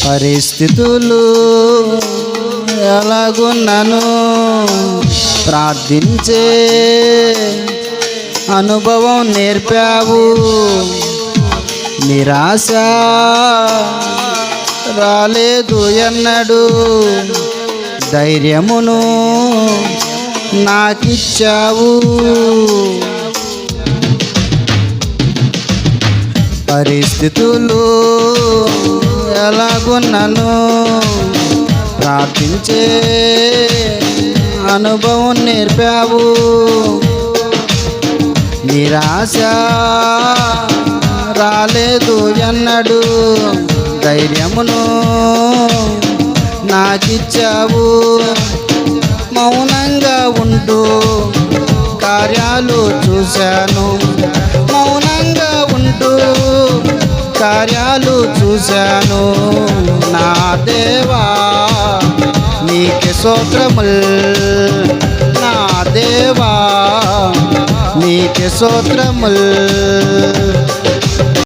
పరిస్థితులు ఎలాగున్నాను ప్రార్థించే అనుభవం నేర్పావు. నిరాశ రాలేదు ఎన్నడు, ధైర్యమును నాకిచ్చావు. పరిస్థితులు ఎలాగున్నాను ప్రార్థించే అనుభవం నేర్పావు. నిరాశ రాలేదు ఎన్నడు, ధైర్యమును నాకిచ్చావు. మౌనంగా ఉంటూ కార్యాలు చూశాను, మౌనంగా ఉంటూ కార్యాలు చూశాను. నా దేవా నీకే స్తోత్రముల్, నా దేవా నీకే స్తోత్రముల్.